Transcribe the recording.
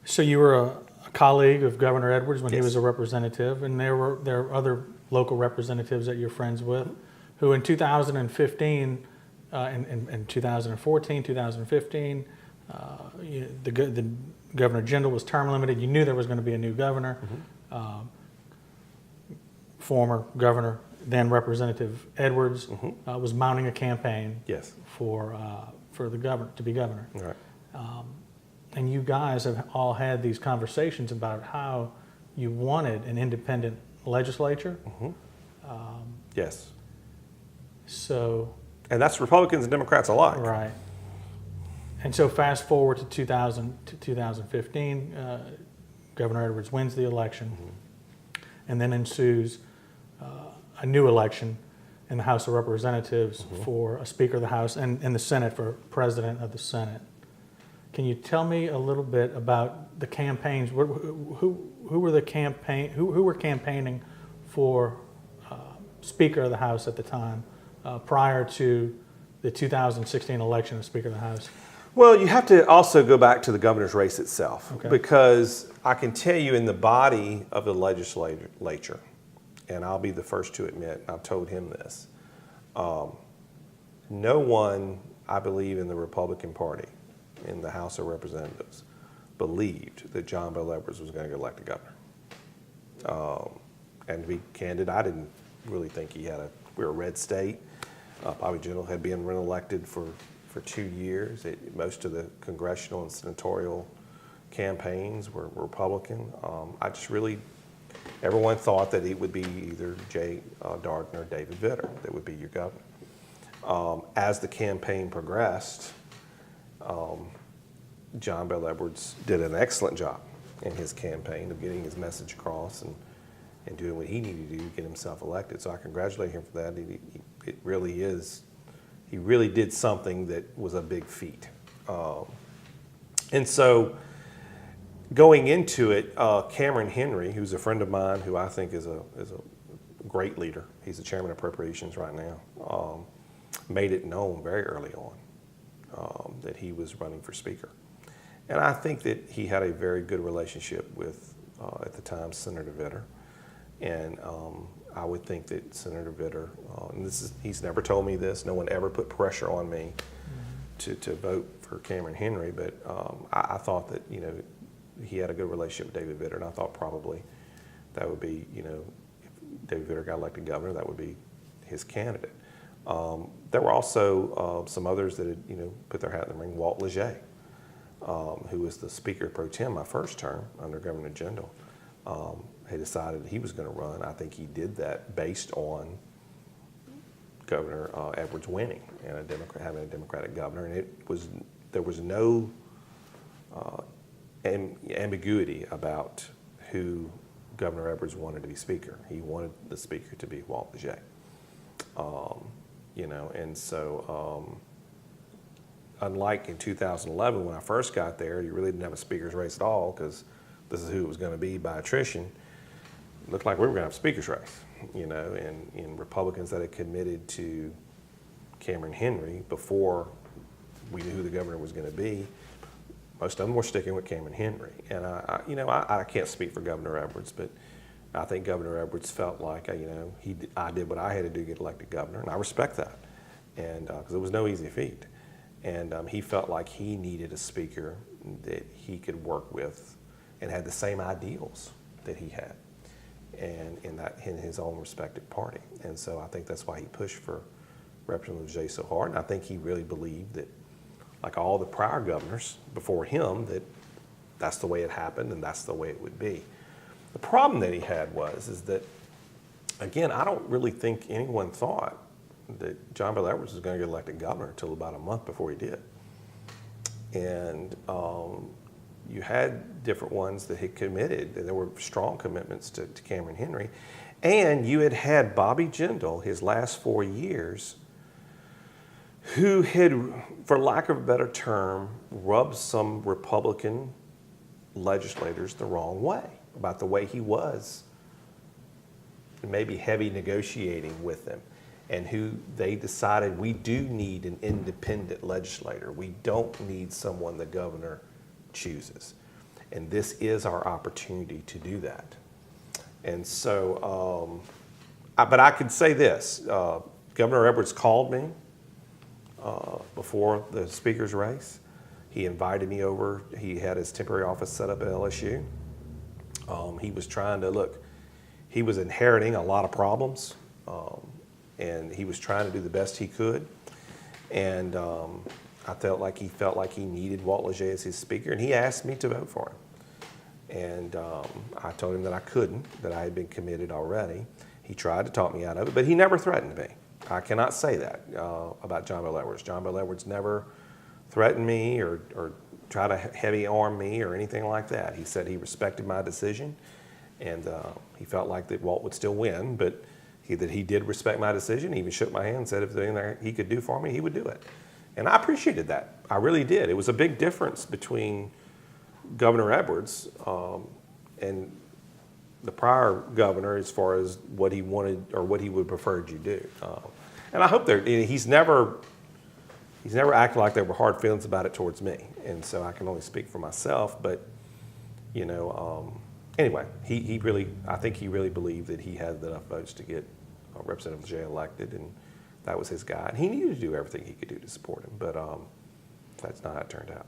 So you were a colleague of Governor Edwards when he Yes. was a representative, and there are other local representatives that you're friends with, who in 2015, in 2014, 2015, the Governor Jindal was term limited. You knew there was going to be a new governor. Former Governor, then Representative Edwards, was mounting a campaign Yes. for the governor to be governor. All right. And you guys have all had these conversations about how you wanted an independent legislature. Yes. So, And that's Republicans and Democrats alike. right. And so fast forward to 2015, Governor Edwards wins the election, and then ensues a new election in the House of Representatives for a Speaker of the House and in the Senate for President of the Senate. Can you tell me a little bit about the campaigns? Who were campaigning for Speaker of the House at the time, prior to the 2016 election of Speaker of the House? Well, you have to also go back to the governor's race itself, Okay. because I can tell you in the body of the legislature, and I'll be the first to admit, I've told him this, no one, I believe, in the Republican Party in the House of Representatives believed that John Bel Edwards was going to get elected governor. And to be candid, I didn't really think we were a red state. Bobby Jindal had been reelected for 2 years. Most of the congressional and senatorial campaigns were Republican. Everyone thought that it would be either Jay Darden or David Vitter that would be your governor. As the campaign progressed, John Bel Edwards did an excellent job in his campaign of getting his message across and doing what he needed to do to get himself elected. So I congratulate him for that. He really did something that was a big feat. And so going into it, Cameron Henry, who's a friend of mine, who I think is a great leader, he's the chairman of appropriations right now, made it known very early on that he was running for speaker. And I think that he had a very good relationship with, at the time, Senator Vitter. And I would think that Senator Vitter, and he's never told me this, no one ever put pressure on me to vote for Cameron Henry, but I thought that, he had a good relationship with David Vitter, and I thought probably that would be, if David Vitter got elected governor, that would be his candidate. There were also some others that had, put their hat in the ring. Walt Leger, who was the Speaker pro tem my first term under Governor Jindal, had decided he was going to run. I think he did that based on Governor Edwards winning and having a Democratic governor, and there was no ambiguity about who Governor Edwards wanted to be Speaker. He wanted the Speaker to be Walt Leger. And so unlike in 2011 when I first got there, you really didn't have a speaker's race at all because this is who it was going to be by attrition. It looked like we were going to have a speaker's race, and Republicans that had committed to Cameron Henry before we knew who the governor was going to be, most of them were sticking with Cameron Henry. And I can't speak for Governor Edwards, but I think Governor Edwards felt like, I did what I had to do to get elected governor, and I respect that, and because it was no easy feat. And he felt like he needed a speaker that he could work with and had the same ideals that he had, and in his own respective party. And so I think that's why he pushed for Representative Jay so hard. And I think he really believed that, like all the prior governors before him, that that's the way it happened and that's the way it would be. The problem that he had is that, again, I don't really think anyone thought that John Bel Edwards was going to get elected governor until about a month before he did. And you had different ones that had committed, and there were strong commitments to Cameron Henry. And you had Bobby Jindal, his last 4 years, who had, for lack of a better term, rubbed some Republican legislators the wrong way about the way he was, maybe heavy negotiating with them, and who they decided we do need an independent legislator. We don't need someone the governor chooses. And this is our opportunity to do that. And so, but I could say this, Governor Edwards called me before the speaker's race. He invited me over. He had his temporary office set up at LSU. He was trying to look, he was inheriting a lot of problems, and he was trying to do the best he could. And I felt like he needed Walt Leger as his speaker, and he asked me to vote for him. And I told him that I couldn't, that I had been committed already. He tried to talk me out of it, but he never threatened me. I cannot say that about John Bel Edwards. John Bel Edwards never threatened me or tried to heavy arm me or anything like that. He said he respected my decision, and he felt like that Walt would still win, but that he did respect my decision. He even shook my hand and said if there's anything he could do for me, he would do it. And I appreciated that. I really did. It was a big difference between Governor Edwards and the prior governor as far as what he wanted or what he would prefer you do. And I hope he's never acted like there were hard feelings about it towards me. And so I can only speak for myself, but anyway, I think he really believed that he had enough votes to get Representative Leger elected, and that was his guy. And he needed to do everything he could do to support him, but that's not how it turned out.